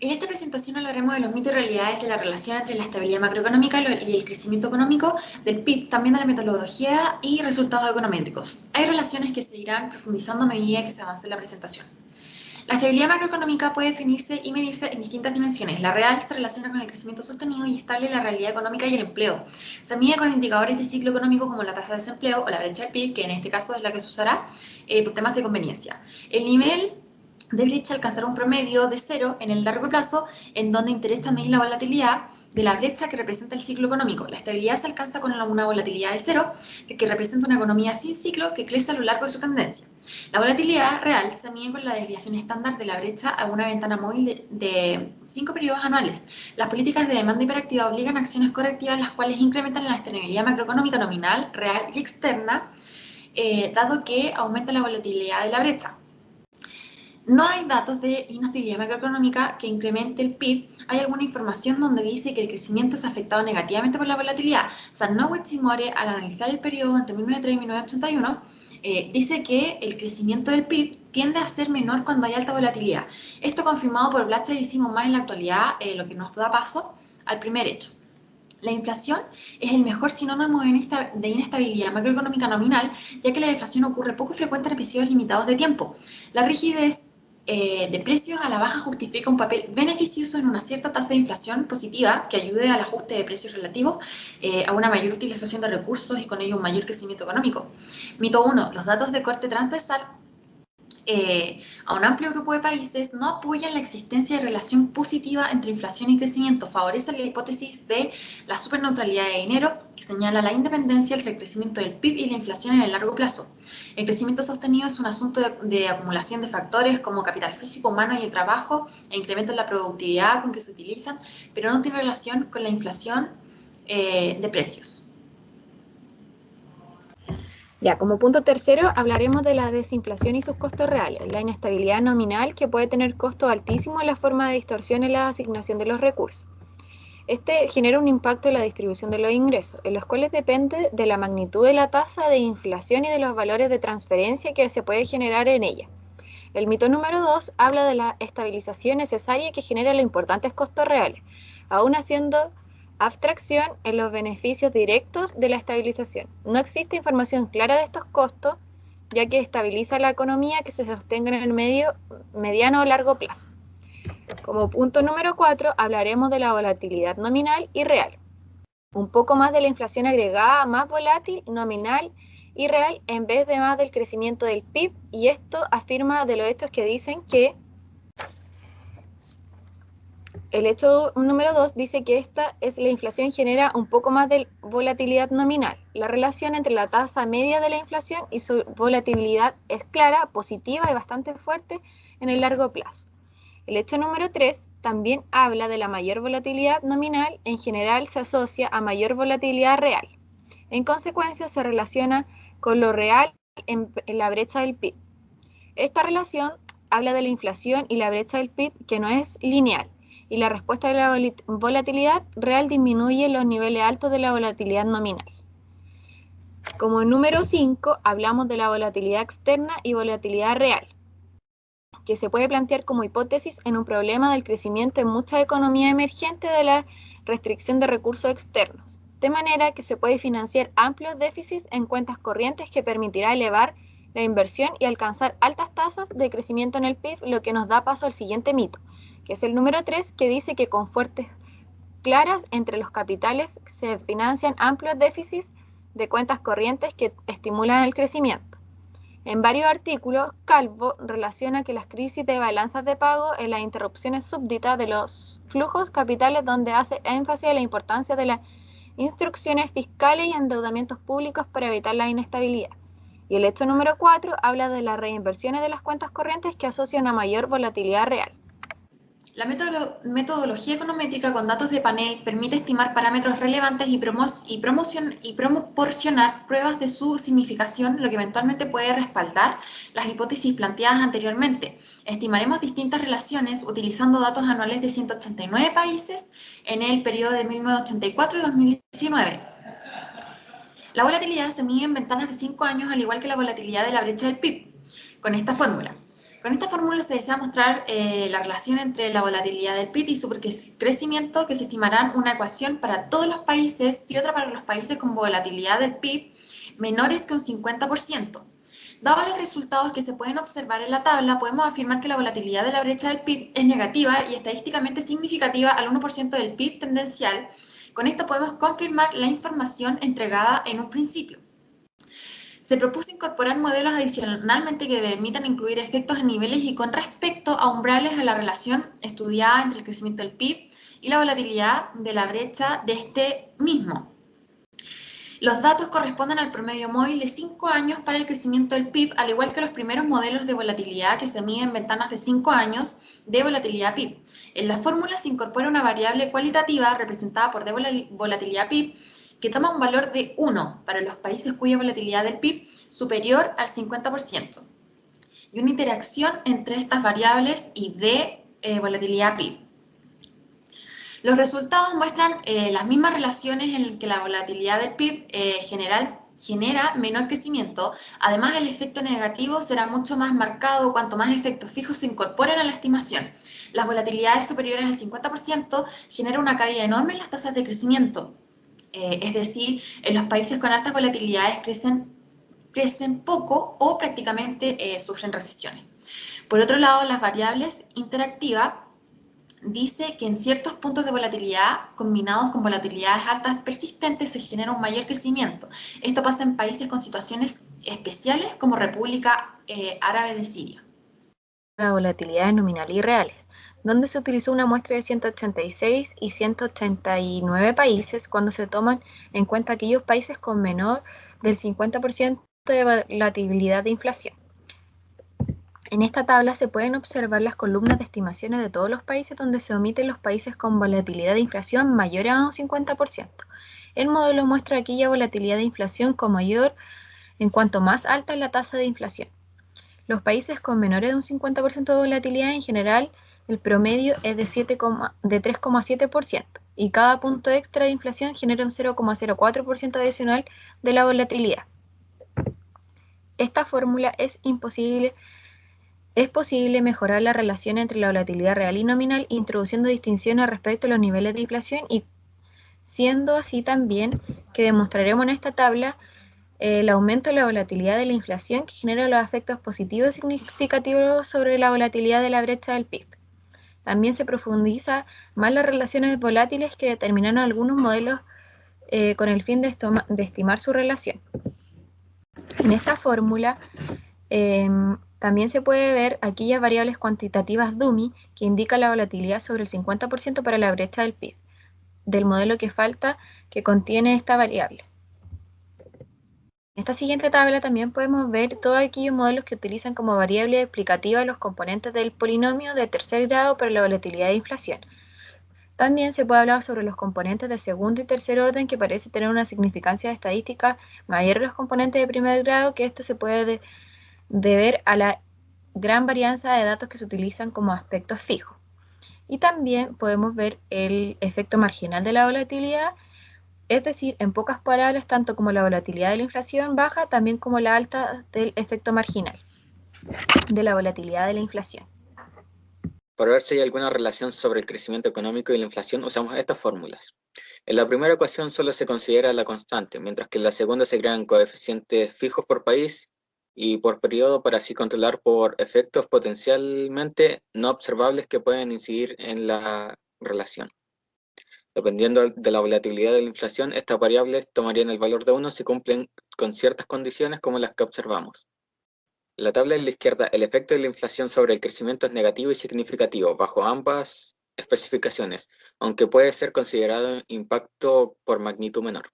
En esta presentación hablaremos de los mitos y realidades de la relación entre la estabilidad macroeconómica y el crecimiento económico, del PIB, también de la metodología y resultados econométricos. Hay relaciones que se irán profundizando a medida que se avance en la presentación. La estabilidad macroeconómica puede definirse y medirse en distintas dimensiones. La real se relaciona con el crecimiento sostenido y estable de la realidad económica y el empleo. Se mide con indicadores de ciclo económico como la tasa de desempleo o la brecha del PIB, que en este caso es la que se usará por temas de conveniencia. El nivel de brecha alcanzará un promedio de 0 en el largo plazo, en donde interesa medir la volatilidad de la brecha que representa el ciclo económico. La estabilidad se alcanza con una volatilidad de 0, que representa una economía sin ciclo que crece a lo largo de su tendencia. La volatilidad real se mide con la desviación estándar de la brecha a una ventana móvil de 5 periodos anuales. Las políticas de demanda hiperactiva obligan a acciones correctivas, las cuales incrementan la estabilidad macroeconómica nominal, real y externa, dado que aumenta la volatilidad de la brecha. No hay datos de inestabilidad macroeconómica que incremente el PIB. Hay alguna información donde dice que el crecimiento es afectado negativamente por la volatilidad. Sarnowitz y More, al analizar el periodo entre 1903 y 1981, dice que el crecimiento del PIB tiende a ser menor cuando hay alta volatilidad. Esto confirmado por Blatcher y Simon más en la actualidad, lo que nos da paso al primer hecho. La inflación es el mejor sinónimo de inestabilidad macroeconómica nominal, ya que la deflación ocurre poco frecuente en episodios limitados de tiempo. La rigidez de precios a la baja justifica un papel beneficioso en una cierta tasa de inflación positiva que ayude al ajuste de precios relativos a una mayor utilización de recursos y con ello un mayor crecimiento económico. Mito 1. Los datos de corte transversal a un amplio grupo de países no apoyan la existencia de relación positiva entre inflación y crecimiento, favorecen la hipótesis de la superneutralidad de dinero, que señala la independencia entre el crecimiento del PIB y la inflación en el largo plazo. El crecimiento sostenido es un asunto de acumulación de factores como capital físico, humano y el trabajo, e incremento en la productividad con que se utilizan, pero no tiene relación con la inflación de precios. Ya, como punto tercero, hablaremos de la desinflación y sus costos reales, la inestabilidad nominal que puede tener costos altísimos en la forma de distorsión en la asignación de los recursos. Este genera un impacto en la distribución de los ingresos, en los cuales depende de la magnitud de la tasa de inflación y de los valores de transferencia que se puede generar en ella. El mito número 2 habla de la estabilización necesaria que genera los importantes costos reales, aún haciendo abstracción en los beneficios directos de la estabilización. No existe información clara de estos costos, ya que estabiliza la economía que se sostenga en el mediano o largo plazo. Como punto número 4, hablaremos de la volatilidad nominal y real. Un poco más de la inflación agregada, más volátil, nominal y real, en vez de más del crecimiento del PIB, y esto afirma de los hechos que dicen que el hecho número 2 dice que la inflación genera un poco más de volatilidad nominal. La relación entre la tasa media de la inflación y su volatilidad es clara, positiva y bastante fuerte en el largo plazo. El hecho número 3 también habla de la mayor volatilidad nominal, en general se asocia a mayor volatilidad real. En consecuencia, se relaciona con lo real en la brecha del PIB. Esta relación habla de la inflación y la brecha del PIB que no es lineal, y la respuesta de la volatilidad real disminuye los niveles altos de la volatilidad nominal. Como número 5, hablamos de la volatilidad externa y volatilidad real, que se puede plantear como hipótesis en un problema del crecimiento en muchas economías emergentes de la restricción de recursos externos, de manera que se puede financiar amplios déficits en cuentas corrientes que permitirá elevar la inversión y alcanzar altas tasas de crecimiento en el PIB, lo que nos da paso al siguiente mito, que es el número 3, que dice que con fuertes claras entre los capitales se financian amplios déficits de cuentas corrientes que estimulan el crecimiento. En varios artículos, Calvo relaciona que las crisis de balanzas de pago en las interrupciones súbditas de los flujos capitales, donde hace énfasis en la importancia de las instrucciones fiscales y endeudamientos públicos para evitar la inestabilidad. Y el hecho número 4 habla de las reinversiones de las cuentas corrientes que asocian a mayor volatilidad real. La metodología econométrica con datos de panel permite estimar parámetros relevantes y proporcionar pruebas de su significación, lo que eventualmente puede respaldar las hipótesis planteadas anteriormente. Estimaremos distintas relaciones utilizando datos anuales de 189 países en el periodo de 1984 y 2019. La volatilidad se mide en ventanas de 5 años, al igual que la volatilidad de la brecha del PIB, con esta fórmula. Con esta fórmula se desea mostrar la relación entre la volatilidad del PIB y su crecimiento, que se estimarán una ecuación para todos los países y otra para los países con volatilidad del PIB menores que un 50%. Dados los resultados que se pueden observar en la tabla, podemos afirmar que la volatilidad de la brecha del PIB es negativa y estadísticamente significativa al 1% del PIB tendencial. Con esto podemos confirmar la información entregada en un principio. Se propuso incorporar modelos adicionalmente que permitan incluir efectos en niveles y con respecto a umbrales a la relación estudiada entre el crecimiento del PIB y la volatilidad de la brecha de este mismo. Los datos corresponden al promedio móvil de 5 años para el crecimiento del PIB, al igual que los primeros modelos de volatilidad que se miden en ventanas de 5 años de volatilidad PIB. En la fórmula se incorpora una variable cualitativa representada por de volatilidad PIB que toma un valor de 1 para los países cuya volatilidad del PIB superior al 50% y una interacción entre estas variables y de volatilidad PIB. Los resultados muestran las mismas relaciones en que la volatilidad del PIB genera menor crecimiento. Además, el efecto negativo será mucho más marcado cuanto más efectos fijos se incorporen a la estimación. Las volatilidades superiores al 50% generan una caída enorme en las tasas de crecimiento. Es decir, en los países con altas volatilidades crecen poco o prácticamente sufren recesiones. Por otro lado, las variables interactivas dice que en ciertos puntos de volatilidad, combinados con volatilidades altas persistentes, se genera un mayor crecimiento. Esto pasa en países con situaciones especiales como República Árabe de Siria. La volatilidad nominal y reales, donde se utilizó una muestra de 186 y 189 países cuando se toman en cuenta aquellos países con menor del 50% de volatilidad de inflación. En esta tabla se pueden observar las columnas de estimaciones de todos los países donde se omiten los países con volatilidad de inflación mayor a un 50%. El modelo muestra aquella volatilidad de inflación con mayor en cuanto más alta es la tasa de inflación. Los países con menores de un 50% de volatilidad en general, el promedio es de 3,7% y cada punto extra de inflación genera un 0,04% adicional de la volatilidad. Esta fórmula es posible mejorar la relación entre la volatilidad real y nominal introduciendo distinciones respecto a los niveles de inflación y siendo así también que demostraremos en esta tabla el aumento de la volatilidad de la inflación que genera los efectos positivos significativos sobre la volatilidad de la brecha del PIB. También se profundiza más las relaciones volátiles que determinaron algunos modelos con el fin de estimar su relación. En esta fórmula también se puede ver aquellas variables cuantitativas Dummy que indican la volatilidad sobre el 50% para la brecha del PIB, del modelo que falta que contiene esta variable. En esta siguiente tabla también podemos ver todos aquellos modelos que utilizan como variable explicativa los componentes del polinomio de tercer grado para la volatilidad de inflación. También se puede hablar sobre los componentes de segundo y tercer orden que parece tener una significancia estadística mayor a los componentes de primer grado, que esto se puede deber a la gran varianza de datos que se utilizan como aspectos fijos. Y también podemos ver el efecto marginal de la volatilidad, es decir, en pocas palabras, tanto como la volatilidad de la inflación baja, también como la alta del efecto marginal de la volatilidad de la inflación. Para ver si hay alguna relación sobre el crecimiento económico y la inflación, usamos estas fórmulas. En la primera ecuación solo se considera la constante, mientras que en la segunda se crean coeficientes fijos por país y por periodo para así controlar por efectos potencialmente no observables que pueden incidir en la relación. Dependiendo de la volatilidad de la inflación, estas variables tomarían el valor de 1 si cumplen con ciertas condiciones como las que observamos. En la tabla de la izquierda, el efecto de la inflación sobre el crecimiento es negativo y significativo bajo ambas especificaciones, aunque puede ser considerado impacto por magnitud menor.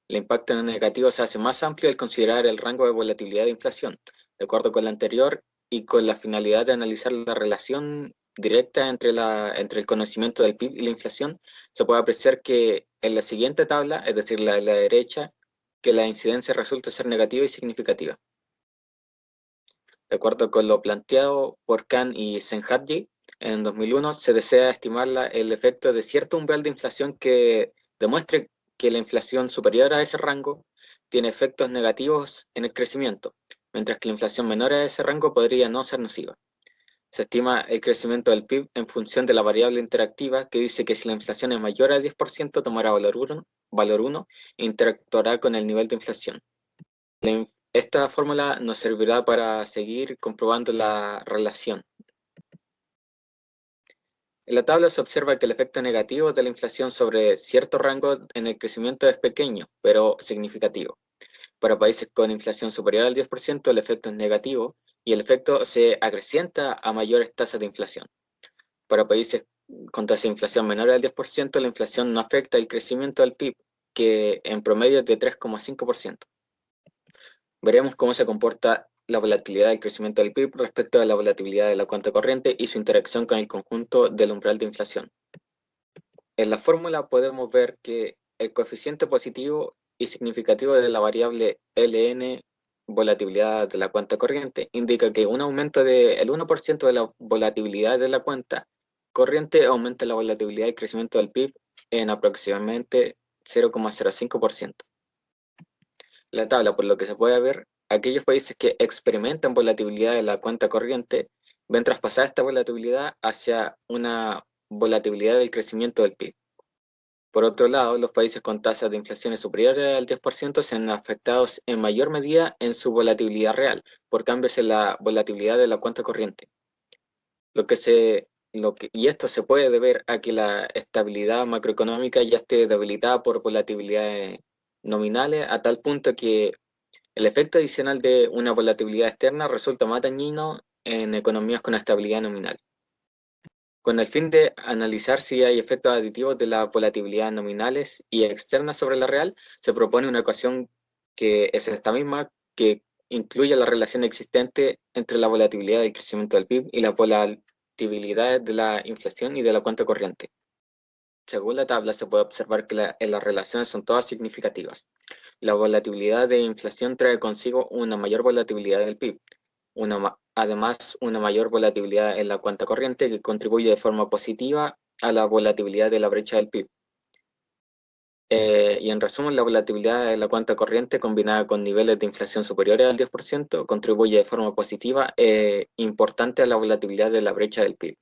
El impacto negativo se hace más amplio al considerar el rango de volatilidad de inflación, de acuerdo con la anterior y con la finalidad de analizar la relación directa entre el conocimiento del PIB y la inflación. Se puede apreciar que en la siguiente tabla, es decir, la de la derecha, que la incidencia resulta ser negativa y significativa. De acuerdo con lo planteado por Khan y Senhadji en 2001, se desea estimar el efecto de cierto umbral de inflación que demuestre que la inflación superior a ese rango tiene efectos negativos en el crecimiento, mientras que la inflación menor a ese rango podría no ser nociva. Se estima el crecimiento del PIB en función de la variable interactiva que dice que si la inflación es mayor al 10% tomará valor 1 e interactuará con el nivel de inflación. Esta fórmula nos servirá para seguir comprobando la relación. En la tabla se observa que el efecto negativo de la inflación sobre cierto rango en el crecimiento es pequeño, pero significativo. Para países con inflación superior al 10%, el efecto es negativo y el efecto se acrecienta a mayores tasas de inflación. Para países con tasa de inflación menor al 10%, la inflación no afecta el crecimiento del PIB, que en promedio es de 3,5%. Veremos cómo se comporta la volatilidad del crecimiento del PIB respecto a la volatilidad de la cuenta corriente y su interacción con el conjunto del umbral de inflación. En la fórmula podemos ver que el coeficiente positivo y significativo de la variable LN, volatilidad de la cuenta corriente, indica que un aumento del 1% de la volatilidad de la cuenta corriente aumenta la volatilidad del crecimiento del PIB en aproximadamente 0,05%. La tabla, por lo que se puede ver, aquellos países que experimentan volatilidad de la cuenta corriente ven traspasar esta volatilidad hacia una volatilidad del crecimiento del PIB. Por otro lado, los países con tasas de inflación superiores al 10% se han afectado en mayor medida en su volatilidad real, por cambios en la volatilidad de la cuenta corriente. Y esto se puede deber a que la estabilidad macroeconómica ya esté debilitada por volatilidades nominales a tal punto que el efecto adicional de una volatilidad externa resulta más dañino en economías con estabilidad nominal. Con el fin de analizar si hay efectos aditivos de las volatilidades nominales y externas sobre la real, se propone una ecuación que es esta misma, que incluye la relación existente entre la volatilidad del crecimiento del PIB y las volatilidades de la inflación y de la cuenta corriente. Según la tabla, se puede observar que las relaciones son todas significativas. La volatilidad de inflación trae consigo una mayor volatilidad del PIB, además una mayor volatilidad en la cuenta corriente que contribuye de forma positiva a la volatilidad de la brecha del PIB. Y en resumen, la volatilidad de la cuenta corriente combinada con niveles de inflación superiores al 10% contribuye de forma positiva importante a la volatilidad de la brecha del PIB.